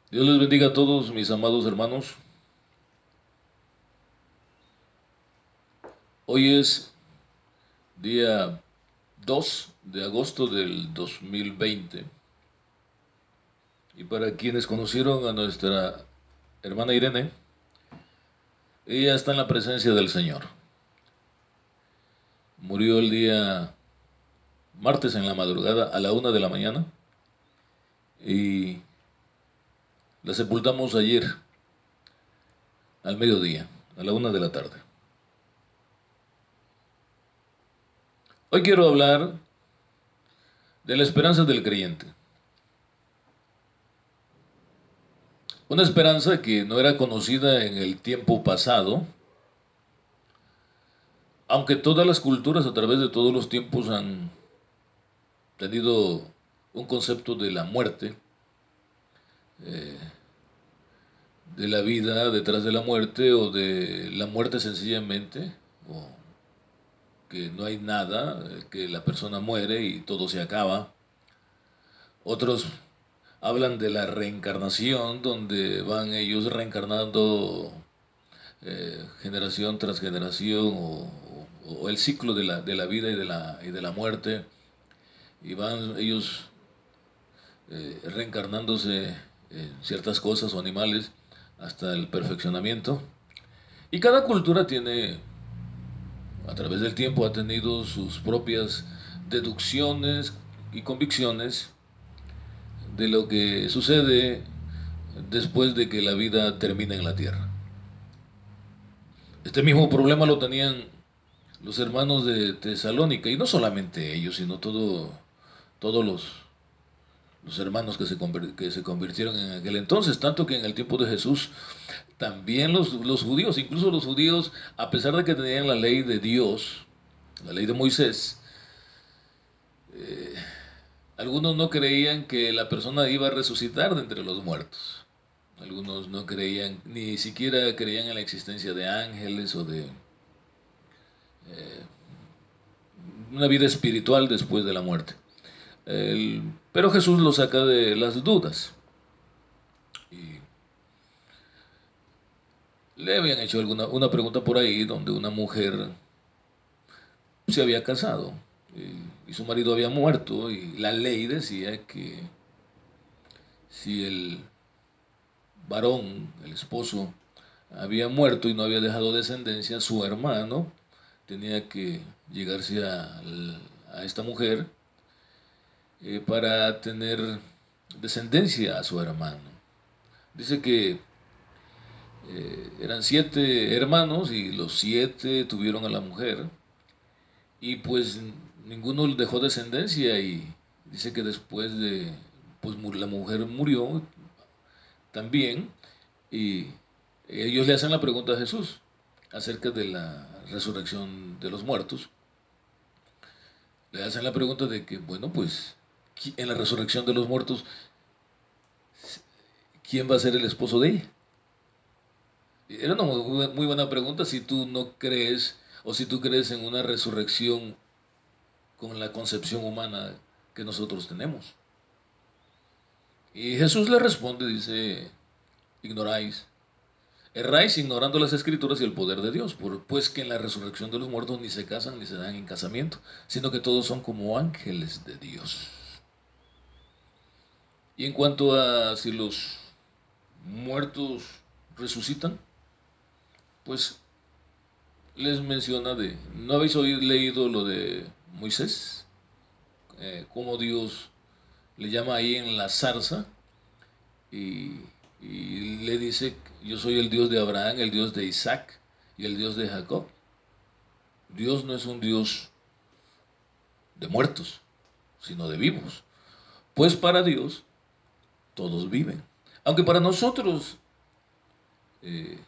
Dios les bendiga a todos mis amados hermanos. Hoy es día 2 de agosto del 2020 y para quienes conocieron a nuestra hermana Irene, ella está en la presencia del Señor. Murió el día martes en la madrugada a la 1 de la mañana y la sepultamos ayer al mediodía, a la 1 de la tarde. Hoy quiero hablar de la esperanza del creyente. Una esperanza que no era conocida en el tiempo pasado, aunque todas las culturas a través de todos los tiempos han tenido un concepto de la muerte, de la vida detrás de la muerte o de la muerte sencillamente, o que no hay nada, que la persona muere y todo se acaba. Otros hablan de la reencarnación, donde van ellos reencarnando generación tras generación o el ciclo de la vida y de la muerte y van ellos reencarnándose en ciertas cosas o animales hasta el perfeccionamiento. Y cada cultura tiene, a través del tiempo, ha tenido sus propias deducciones y convicciones de lo que sucede después de que la vida termina en la tierra. Este mismo problema lo tenían los hermanos de Tesalónica, y no solamente ellos, sino todos los hermanos que se convirtieron en aquel entonces, tanto que en el tiempo de Jesús también los judíos, incluso los judíos, a pesar de que tenían la ley de Dios, la ley de Moisés, algunos no creían que la persona iba a resucitar de entre los muertos. Algunos no creían, ni siquiera creían en la existencia de ángeles o de una vida espiritual después de la muerte. Pero Jesús lo saca de las dudas. Y le habían hecho una pregunta por ahí donde una mujer se había casado y su marido había muerto y la ley decía que si el varón, el esposo, había muerto y no había dejado descendencia, su hermano tenía que llegarse a esta mujer para tener descendencia a su hermano. Dice que eran 7 hermanos y los 7 tuvieron a la mujer y pues ninguno dejó descendencia y dice que después de, pues la mujer murió también y ellos le hacen la pregunta a Jesús acerca de la resurrección de los muertos. Le hacen la pregunta de que, bueno, pues en la resurrección de los muertos, ¿quién va a ser el esposo de ella? Era una muy buena pregunta si tú no crees o si tú crees en una resurrección con la concepción humana que nosotros tenemos. Y Jesús le responde, dice, ignoráis, erráis ignorando las escrituras y el poder de Dios, pues que en la resurrección de los muertos ni se casan ni se dan en casamiento, sino que todos son como ángeles de Dios. Y en cuanto a si los muertos resucitan, pues les menciona de, ¿no habéis leído lo de Moisés? Cómo Dios le llama ahí en la zarza y, y le dice, yo soy el Dios de Abraham, el Dios de Isaac y el Dios de Jacob. Dios no es un Dios de muertos, sino de vivos. Pues para Dios todos viven. Aunque para nosotros eh,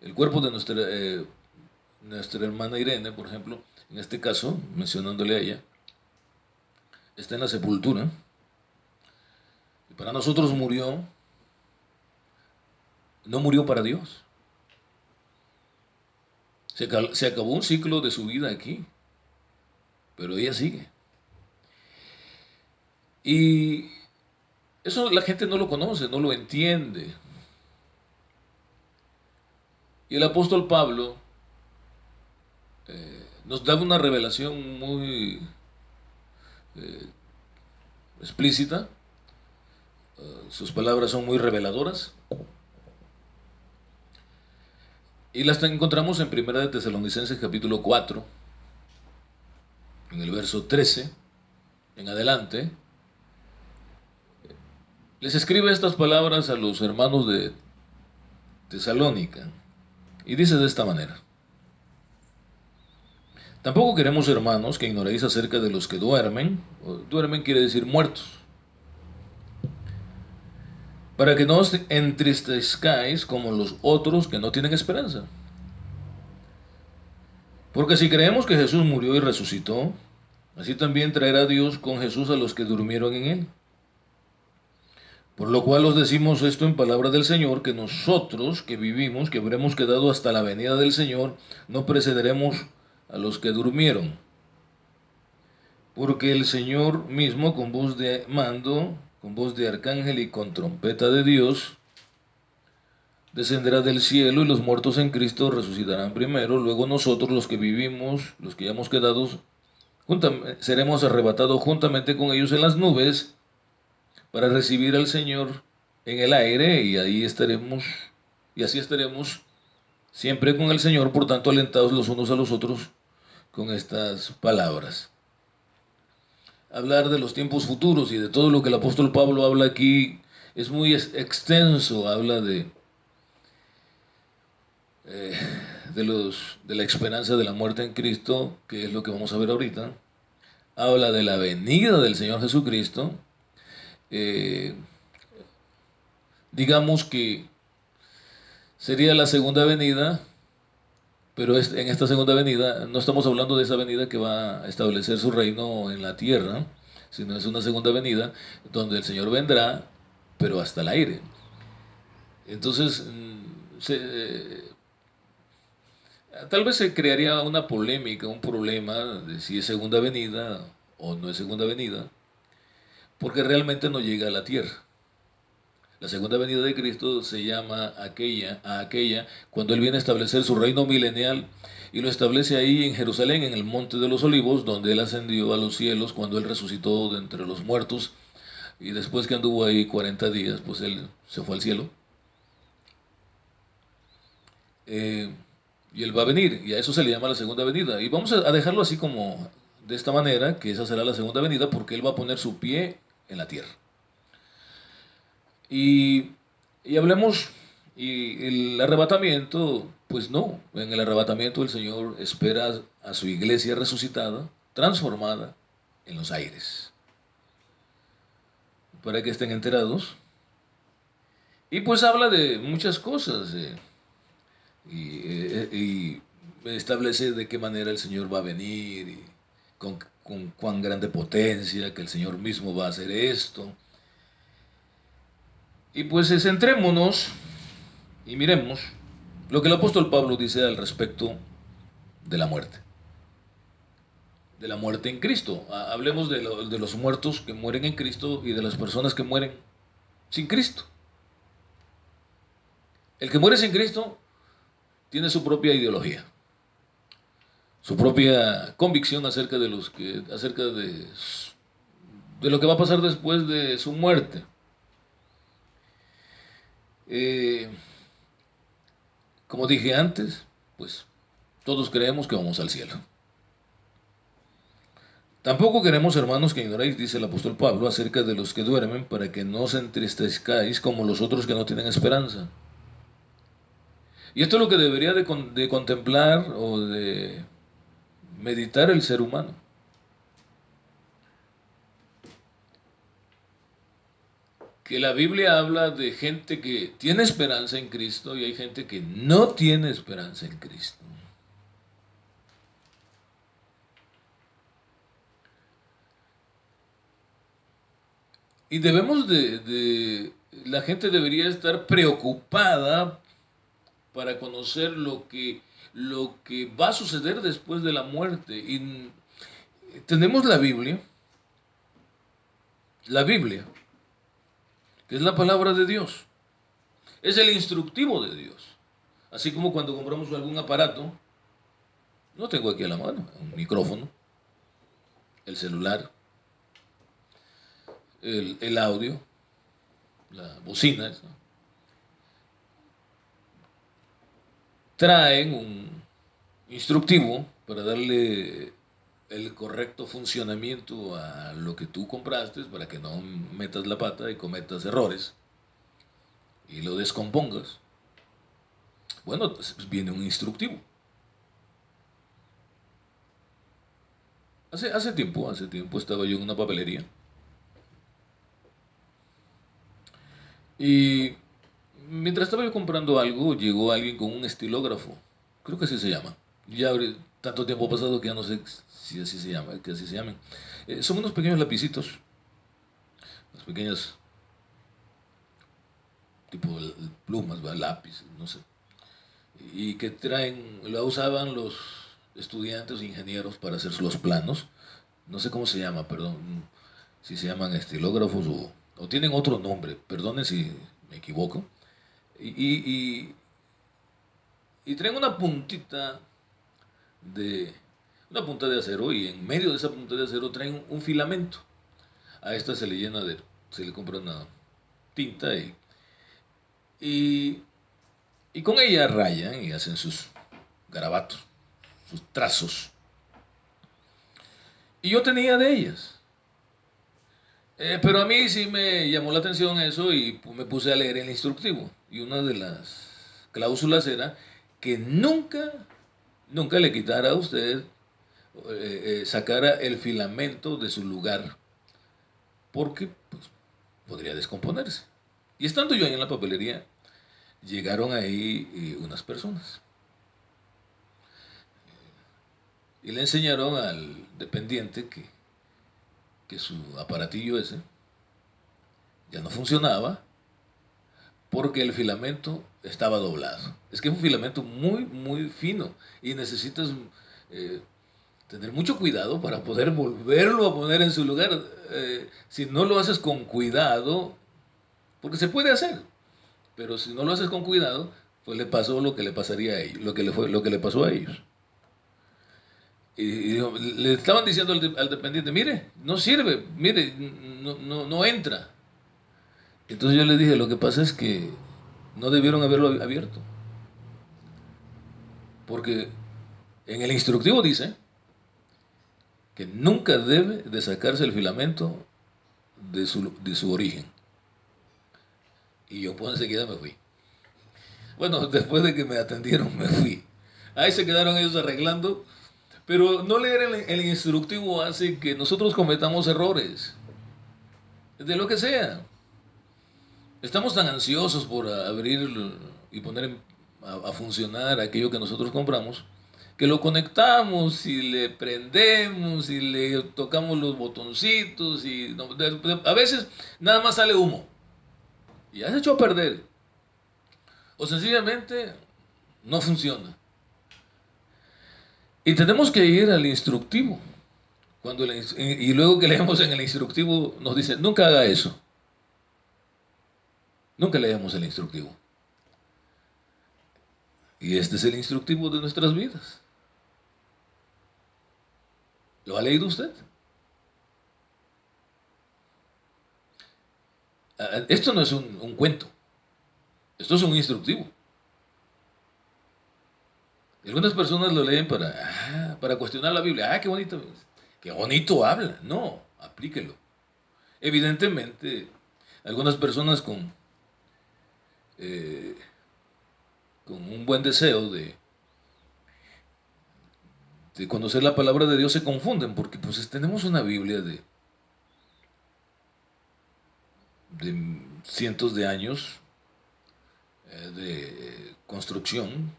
el cuerpo de nuestra hermana Irene, por ejemplo, en este caso, mencionándole a ella, está en la sepultura. Y para nosotros murió, no murió para Dios. Se acabó un ciclo de su vida aquí, pero ella sigue. Y Eso la gente no lo conoce, no lo entiende. Y el apóstol Pablo nos da una revelación muy eh, explícita. Sus palabras son muy reveladoras. Y las encontramos en Primera de Tesalonicenses capítulo 4, en el verso 13 en adelante. Les escribe estas palabras a los hermanos de Tesalónica. Y dice de esta manera: tampoco queremos, hermanos, que ignoréis acerca de los que duermen. Duermen quiere decir muertos. Para que no os entristezcáis como los otros que no tienen esperanza. Porque si creemos que Jesús murió y resucitó, así también traerá Dios con Jesús a los que durmieron en él. Por lo cual os decimos esto en palabra del Señor, que nosotros que vivimos, que habremos quedado hasta la venida del Señor, no precederemos a los que durmieron. Porque el Señor mismo, con voz de mando, con voz de arcángel y con trompeta de Dios, descenderá del cielo, y los muertos en Cristo resucitarán primero. Luego nosotros, los que vivimos, los que ya hemos quedado, seremos arrebatados juntamente con ellos en las nubes para recibir al Señor en el aire, y ahí estaremos, y así estaremos siempre con el Señor. Por tanto, alentados los unos a los otros con estas palabras. Hablar de los tiempos futuros y de todo lo que el apóstol Pablo habla aquí es muy extenso. Habla eh, de la esperanza de la muerte en Cristo, que es lo que vamos a ver ahorita. Habla de la venida del Señor Jesucristo. Eh, digamos que sería la segunda venida, pero en esta segunda venida no estamos hablando de esa venida que va a establecer su reino en la tierra, sino es una segunda venida donde el Señor vendrá, pero hasta el aire. Entonces, tal vez se crearía una polémica, un problema de si es segunda venida o no es segunda venida, porque realmente no llega a la tierra. La segunda venida de Cristo se llama a aquella cuando Él viene a establecer su reino milenial, y lo establece ahí en Jerusalén, en el Monte de los Olivos, donde Él ascendió a los cielos cuando Él resucitó de entre los muertos, y después que anduvo ahí 40 días, pues Él se fue al cielo. Y Él va a venir, y a eso se le llama la segunda venida. Y vamos a dejarlo así como de esta manera, que esa será la segunda venida, porque Él va a poner su pie en la tierra. Y, y hablemos, y el arrebatamiento, pues no, en el arrebatamiento el Señor espera a su iglesia resucitada, transformada en los aires, para que estén enterados. Y pues habla de muchas cosas, y establece de qué manera el Señor va a venir, y con cuán grande potencia, que el Señor mismo va a hacer esto. Y pues centrémonos y miremos lo que el apóstol Pablo dice al respecto de la muerte. De la muerte en Cristo. Hablemos de los muertos que mueren en Cristo y de las personas que mueren sin Cristo. El que muere sin Cristo tiene su propia ideología, su propia convicción acerca de lo que va a pasar después de su muerte. Eh, como dije antes, pues todos creemos que vamos al cielo. Tampoco queremos, hermanos, que ignoréis, dice el apóstol Pablo, acerca de los que duermen, para que no os entristezcáis como los otros que no tienen esperanza. Y esto es lo que debería de contemplar o de meditar el ser humano. Que la Biblia habla de gente que tiene esperanza en Cristo y hay gente que no tiene esperanza en Cristo. Y la gente debería estar preocupada para conocer lo que va a suceder después de la muerte. Y tenemos la Biblia, que es la palabra de Dios. Es el instructivo de Dios. Así como cuando compramos algún aparato, no tengo aquí a la mano, un micrófono, el celular, el audio, la bocina, ¿no? Traen un instructivo para darle el correcto funcionamiento a lo que tú compraste para que no metas la pata y cometas errores y lo descompongas. Bueno, pues viene un instructivo. Hace tiempo estaba yo en una papelería y mientras estaba yo comprando algo, llegó alguien con un estilógrafo. Creo que así se llama. Ya tanto tiempo ha pasado que ya no sé si así se llama, que así se llaman. Son unos pequeños lapicitos, unas pequeñas tipo plumas, ¿va? Lápiz, no sé. Y que traen, lo usaban los estudiantes o ingenieros para hacer los planos. No sé cómo se llama, perdón, si se llaman estilógrafos o tienen otro nombre, perdonen si me equivoco. Y, y, y traen de, una punta de acero y en medio de esa punta de acero traen un filamento. A esta se le llena se le compra una tinta y, y con ella rayan y hacen sus garabatos, sus trazos. Y yo tenía de ellas. Pero a mí sí me llamó la atención eso y me puse a leer el instructivo. Y una de las cláusulas era que nunca le quitara a usted, sacara el filamento de su lugar, porque pues, podría descomponerse. Y estando yo ahí en la papelería, llegaron ahí unas personas y le enseñaron al dependiente que su aparatillo ese ya no funcionaba porque el filamento estaba doblado. Es que es un filamento muy fino y necesitas eh, tener mucho cuidado para poder volverlo a poner en su lugar. Si no lo haces con cuidado, porque se puede hacer, pero si no lo haces con cuidado, pues le pasó lo que le pasaría a ellos, lo que le pasó a ellos. Y le estaban diciendo al dependiente, mire, no sirve, mire, no entra. Entonces yo le dije, lo que pasa es que no debieron haberlo abierto, porque en el instructivo dice que nunca debe de sacarse el filamento de su origen. Y yo pues enseguida me fui. Bueno, después de que me atendieron me fui. Ahí se quedaron ellos arreglando, pero no leer el instructivo hace que nosotros cometamos errores, de lo que sea. Estamos tan ansiosos por abrir y poner a funcionar aquello que nosotros compramos, que lo conectamos y le prendemos y le tocamos los botoncitos y a veces nada más sale humo y ya se echó a perder o sencillamente no funciona. Y tenemos que ir al instructivo. Y luego que leemos en el instructivo nos dice, nunca haga eso. Nunca leemos el instructivo. Y este es el instructivo de nuestras vidas. ¿Lo ha leído usted? Esto no es un cuento. Esto es un instructivo. Y algunas personas lo leen para cuestionar la Biblia. Qué bonito habla. No, aplíquelo. Evidentemente, algunas personas eh, con un buen deseo de conocer la palabra de Dios se confunden porque pues tenemos una Biblia de cientos de años de construcción,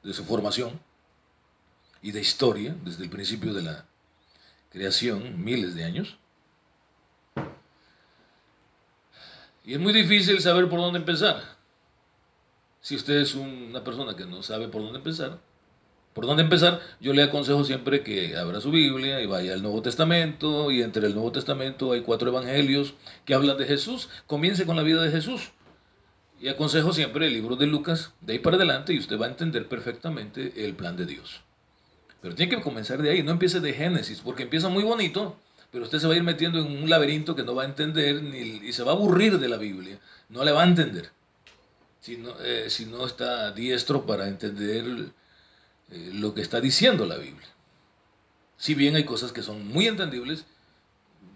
de su formación y de historia desde el principio de la creación, miles de años. Y es muy difícil saber por dónde empezar. Si usted es una persona que no sabe por dónde empezar, ¿Por dónde empezar? Yo le aconsejo siempre que abra su Biblia y vaya al Nuevo Testamento, y entre el Nuevo Testamento hay 4 evangelios que hablan de Jesús. Comience con la vida de Jesús. Y aconsejo siempre el libro de Lucas, de ahí para adelante, y usted va a entender perfectamente el plan de Dios. Pero tiene que comenzar de ahí, no empiece de Génesis, porque empieza muy bonito, pero usted se va a ir metiendo en un laberinto que no va a entender y se va a aburrir de la Biblia. No le va a entender si no está diestro para entender lo que está diciendo la Biblia. Si bien hay cosas que son muy entendibles,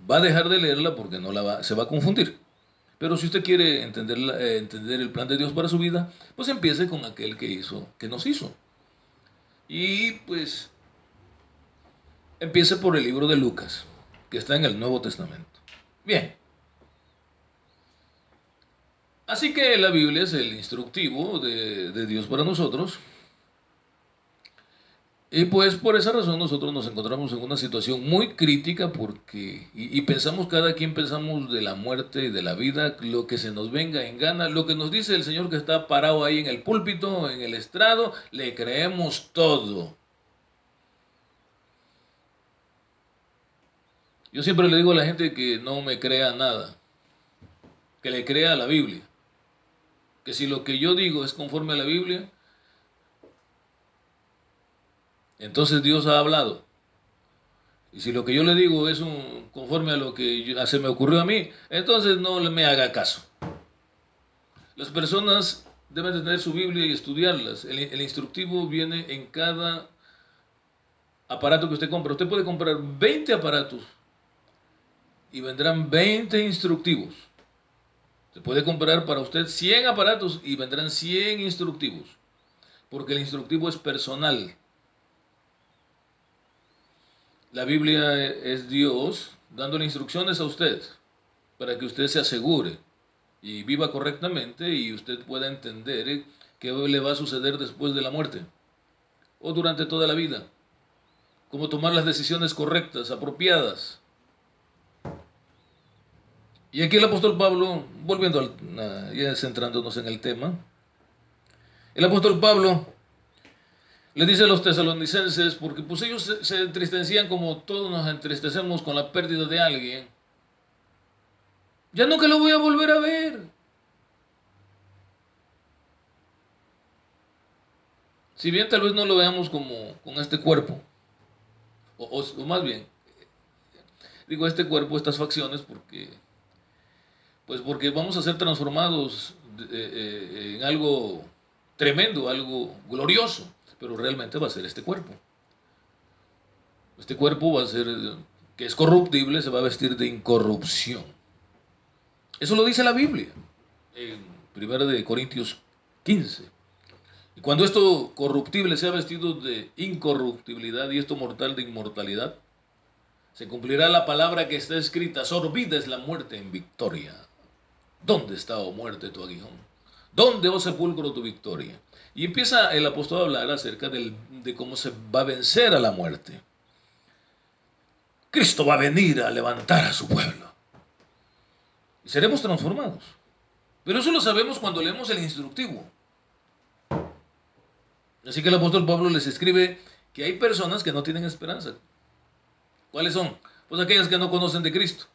va a dejar de leerla porque se va a confundir. Pero si usted quiere entender el plan de Dios para su vida, pues empiece con aquel que nos hizo. Y pues empiece por el libro de Lucas, que está en el Nuevo Testamento. Bien. Así que la Biblia es el instructivo de Dios para nosotros. Y pues por esa razón nosotros nos encontramos en una situación muy crítica porque, y pensamos, cada quien pensamos de la muerte y de la vida, lo que se nos venga en gana, lo que nos dice el Señor que está parado ahí en el púlpito, en el estrado, le creemos todo. Yo siempre le digo a la gente que no me crea nada, que le crea a la Biblia, que si lo que yo digo es conforme a la Biblia, entonces Dios ha hablado. Y si lo que yo le digo es conforme a lo que se me ocurrió a mí, entonces no me haga caso. Las personas deben tener su Biblia y estudiarlas. El instructivo viene en cada aparato que usted compra. Usted puede comprar 20 aparatos y vendrán 20 instructivos. Se puede comprar para usted 100 aparatos y vendrán 100 instructivos. Porque el instructivo es personal. La Biblia es Dios dándole instrucciones a usted para que usted se asegure y viva correctamente y usted pueda entender qué le va a suceder después de la muerte o durante toda la vida. Cómo tomar las decisiones correctas, apropiadas. Y aquí el apóstol Pablo, volviendo, ya centrándonos en el tema, el apóstol Pablo le dice a los tesalonicenses, porque pues ellos se entristecían como todos nos entristecemos con la pérdida de alguien. Ya nunca lo voy a volver a ver. Si bien tal vez no lo veamos como con este cuerpo, o más bien, digo este cuerpo, estas facciones, porque vamos a ser transformados en algo tremendo, algo glorioso, pero realmente va a ser este cuerpo. Este cuerpo va a ser, que es corruptible, se va a vestir de incorrupción. Eso lo dice la Biblia, en 1 Corintios 15. Y cuando esto corruptible sea vestido de incorruptibilidad y esto mortal de inmortalidad, se cumplirá la palabra que está escrita: sorbida es la muerte en victoria. ¿Dónde está, oh muerte, tu aguijón? ¿Dónde, oh sepulcro, tu victoria? Y empieza el apóstol a hablar acerca de cómo se va a vencer a la muerte. Cristo va a venir a levantar a su pueblo. Y seremos transformados. Pero eso lo sabemos cuando leemos el instructivo. Así que el apóstol Pablo les escribe que hay personas que no tienen esperanza. ¿Cuáles son? Pues aquellas que no conocen de Cristo.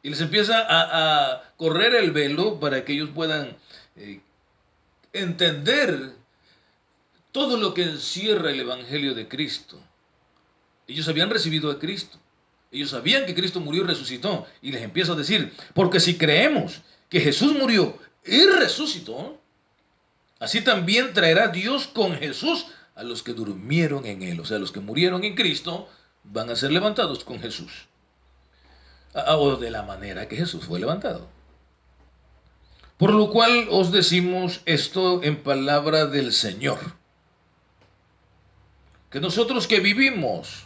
Y les empieza a correr el velo para que ellos puedan entender todo lo que encierra el Evangelio de Cristo. Ellos habían recibido a Cristo. Ellos sabían que Cristo murió y resucitó. Y les empieza a decir, porque si creemos que Jesús murió y resucitó, así también traerá Dios con Jesús a los que durmieron en Él. O sea, los que murieron en Cristo van a ser levantados con Jesús. O de la manera que Jesús fue levantado. Por lo cual os decimos esto en palabra del Señor. Que nosotros que vivimos,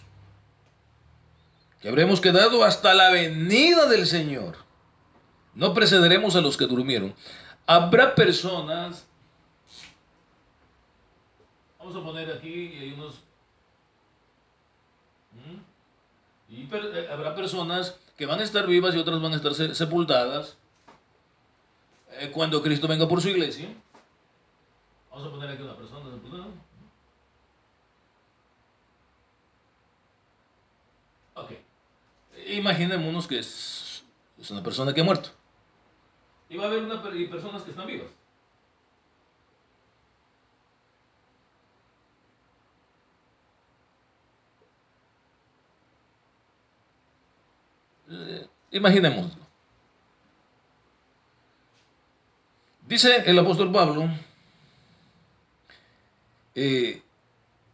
que habremos quedado hasta la venida del Señor, no precederemos a los que durmieron. Habrá personas, vamos a poner aquí, hay unos, habrá personas que van a estar vivas y otras van a estar sepultadas cuando Cristo venga por su iglesia. Vamos a poner aquí una persona sepultada. Ok. Imaginémonos que es una persona que ha muerto. Y va a haber personas que están vivas. Imaginémoslo. Dice el apóstol Pablo eh,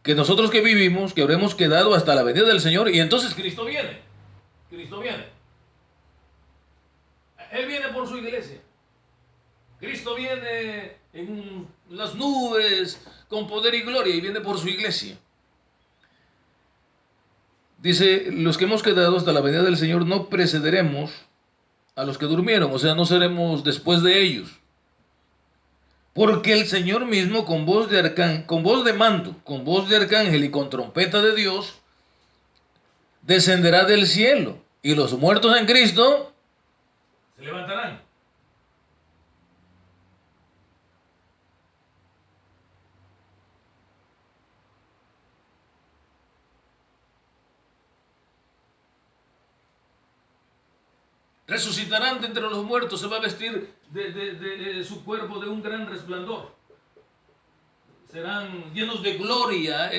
que nosotros que vivimos, que habremos quedado hasta la venida del Señor, y entonces Cristo viene. Cristo viene. Él viene por su iglesia. Cristo viene en las nubes con poder y gloria y viene por su iglesia. Dice, los que hemos quedado hasta la venida del Señor no precederemos a los que durmieron, o sea, no seremos después de ellos. Porque el Señor mismo con voz de con voz de mando, con voz de arcángel y con trompeta de Dios, descenderá del cielo y los muertos en Cristo se levantarán. Resucitarán de entre los muertos, se va a vestir de su cuerpo de un gran resplandor. Serán llenos de gloria,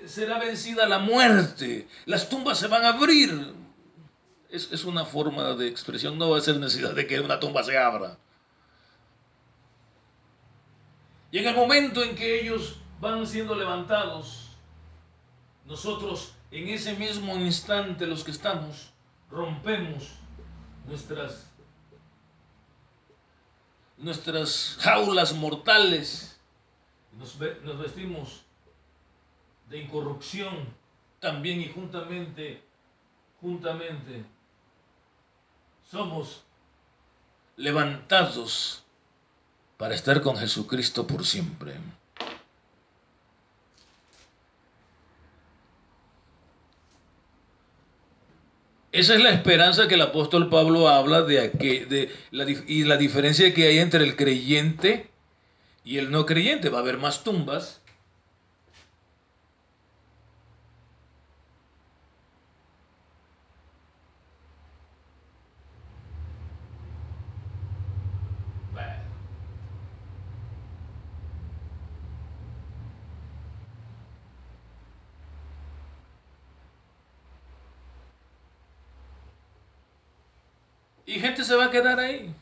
será vencida la muerte, las tumbas se van a abrir. Es una forma de expresión, no va a ser necesidad de que una tumba se abra. Y en el momento en que ellos van siendo levantados, nosotros en ese mismo instante, los que estamos, rompemos nuestras jaulas mortales, nos vestimos de incorrupción también y juntamente somos levantados para estar con Jesucristo por siempre. Esa es la esperanza que el apóstol Pablo habla y la diferencia que hay entre el creyente y el no creyente. Va a haber más tumbas. Y gente se va a quedar ahí.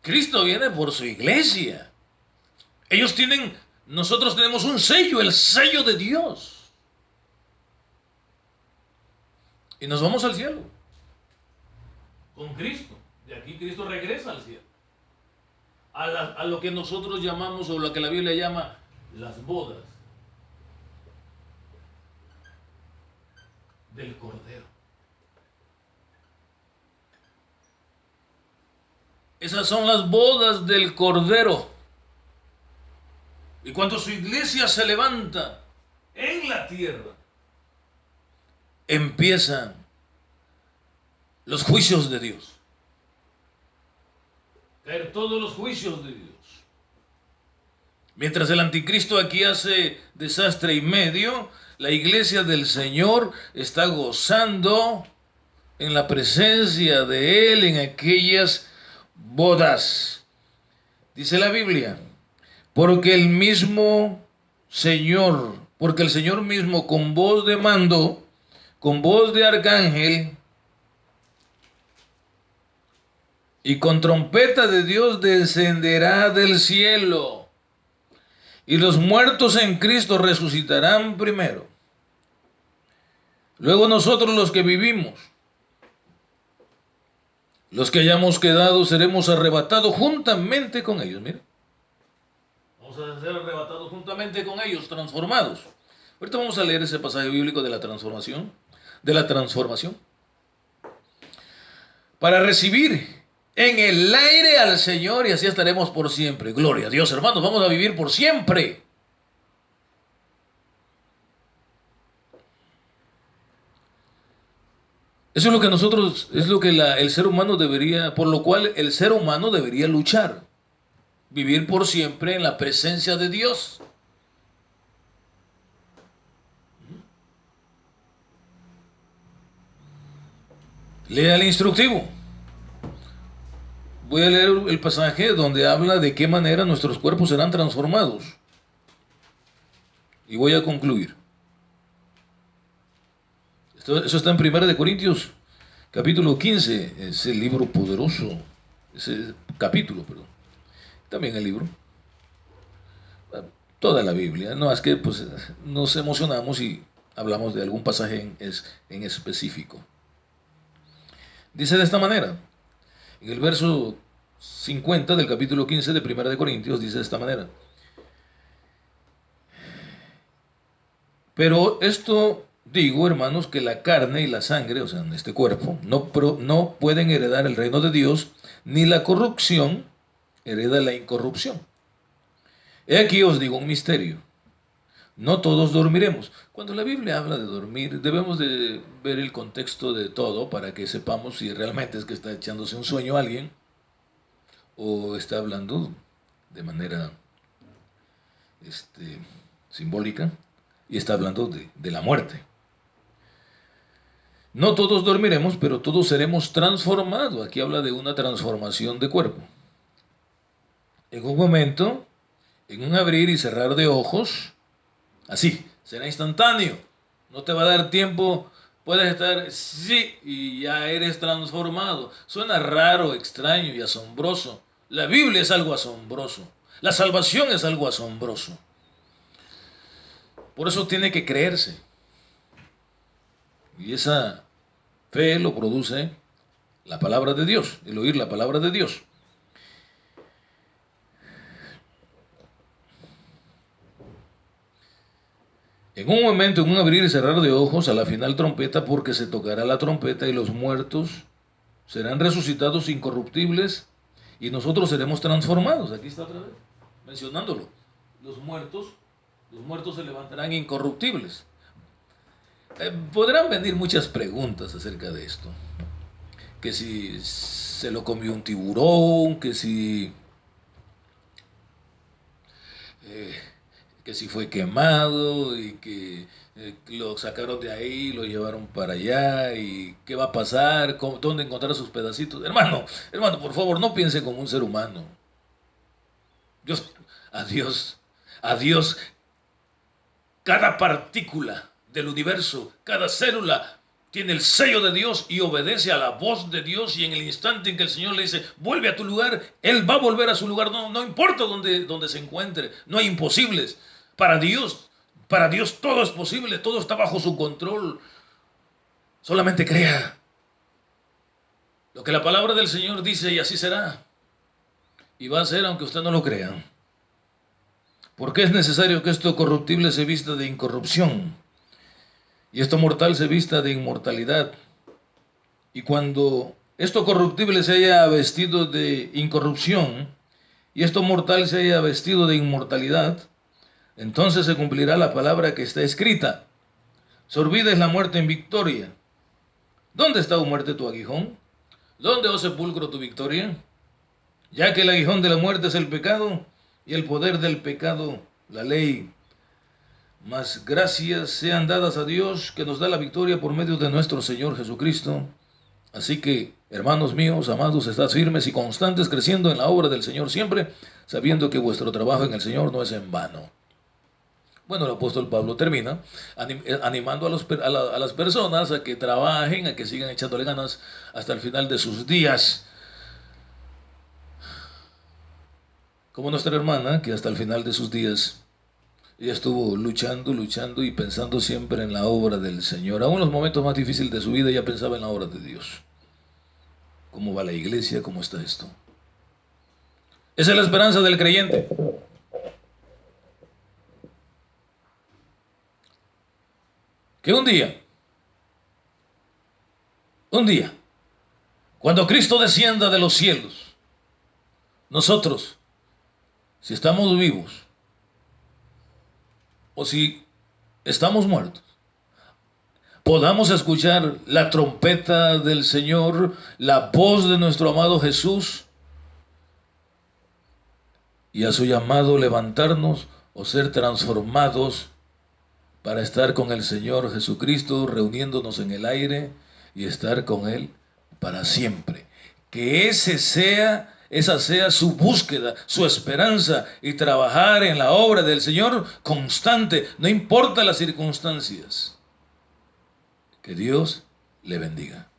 Cristo viene por su iglesia. Nosotros tenemos un sello, el sello de Dios. Y nos vamos al cielo. Con Cristo. De aquí Cristo regresa al cielo. A lo que nosotros llamamos, o lo que la Biblia llama, las bodas del Cordero. Esas son las bodas del Cordero. Y cuando su iglesia se levanta en la tierra, empiezan los juicios de Dios. Caer todos los juicios de Dios. Mientras el anticristo aquí hace desastre y medio, la iglesia del Señor está gozando en la presencia de Él en aquellas bodas. Dice la Biblia, porque el Señor mismo con voz de mando, con voz de arcángel y con trompeta de Dios descenderá del cielo. Y los muertos en Cristo resucitarán primero. Luego nosotros los que vivimos, los que hayamos quedado, seremos arrebatados juntamente con ellos. Mira, vamos a ser arrebatados juntamente con ellos, transformados. Ahorita vamos a leer ese pasaje bíblico de la transformación, para recibir en el aire al Señor y así estaremos por siempre. Gloria a Dios, hermanos, vamos a vivir por siempre. Eso es lo que el ser humano debería, por lo cual el ser humano debería luchar. Vivir por siempre en la presencia de Dios. Lea el instructivo. Voy a leer el pasaje donde habla de qué manera nuestros cuerpos serán transformados. Y voy a concluir. Eso está en 1 Corintios, capítulo 15. Es el libro poderoso. Ese capítulo, perdón. También el libro. Toda la Biblia. No es que pues, nos emocionamos y hablamos de algún pasaje en específico. Dice de esta manera. En el verso 50 del capítulo 15 de 1 Corintios dice de esta manera. Pero esto digo, hermanos, que la carne y la sangre, o sea, en este cuerpo, no pueden heredar el reino de Dios, ni la corrupción hereda la incorrupción. He aquí os digo un misterio. No todos dormiremos. Cuando la Biblia habla de dormir, debemos de ver el contexto de todo para que sepamos si realmente es que está echándose un sueño a alguien o está hablando de manera simbólica y está hablando de la muerte. No todos dormiremos, pero todos seremos transformados. Aquí habla de una transformación de cuerpo. En un momento, en un abrir y cerrar de ojos, así, será instantáneo. No te va a dar tiempo. Puedes estar, sí, y ya eres transformado. Suena raro, extraño y asombroso. La Biblia es algo asombroso. La salvación es algo asombroso. Por eso tiene que creerse. Y esa fe lo produce la palabra de Dios, el oír la palabra de Dios. En un momento, en un abrir y cerrar de ojos, a la final trompeta, porque se tocará la trompeta y los muertos serán resucitados incorruptibles y nosotros seremos transformados. Aquí está otra vez, mencionándolo. Los muertos se levantarán incorruptibles. Podrán venir muchas preguntas acerca de esto. Que si se lo comió un tiburón, que si fue quemado y que lo sacaron de ahí, lo llevaron para allá y qué va a pasar, dónde encontrar sus pedacitos. Hermano, por favor, no piense como un ser humano. A Dios, cada partícula del universo, cada célula tiene el sello de Dios y obedece a la voz de Dios, y en el instante en que el Señor le dice, vuelve a tu lugar, Él va a volver a su lugar, no importa dónde se encuentre, no hay imposibles. Para Dios todo es posible, todo está bajo su control. Solamente crea lo que la palabra del Señor dice y así será. Y va a ser aunque usted no lo crea. Porque es necesario que esto corruptible se vista de incorrupción y esto mortal se vista de inmortalidad. Y cuando esto corruptible se haya vestido de incorrupción y esto mortal se haya vestido de inmortalidad, entonces se cumplirá la palabra que está escrita. Sorbida es la muerte en victoria. ¿Dónde está, oh muerte, tu aguijón? ¿Dónde, oh sepulcro, tu victoria? Ya que el aguijón de la muerte es el pecado y el poder del pecado la ley. Mas gracias sean dadas a Dios que nos da la victoria por medio de nuestro Señor Jesucristo. Así que, hermanos míos, amados, estad firmes y constantes, creciendo en la obra del Señor siempre, sabiendo que vuestro trabajo en el Señor no es en vano. Bueno, el apóstol Pablo termina animando a las personas a que trabajen, a que sigan echándole ganas hasta el final de sus días. Como nuestra hermana, que hasta el final de sus días ella estuvo luchando y pensando siempre en la obra del Señor. Aún en los momentos más difíciles de su vida ella pensaba en la obra de Dios. ¿Cómo va la iglesia? ¿Cómo está esto? Esa es la esperanza del creyente. Que un día, cuando Cristo descienda de los cielos, nosotros, si estamos vivos o si estamos muertos, podamos escuchar la trompeta del Señor, la voz de nuestro amado Jesús, y a su llamado levantarnos o ser transformados para estar con el Señor Jesucristo, reuniéndonos en el aire y estar con Él para siempre. Que esa sea su búsqueda, su esperanza, y trabajar en la obra del Señor constante, no importa las circunstancias. Que Dios le bendiga.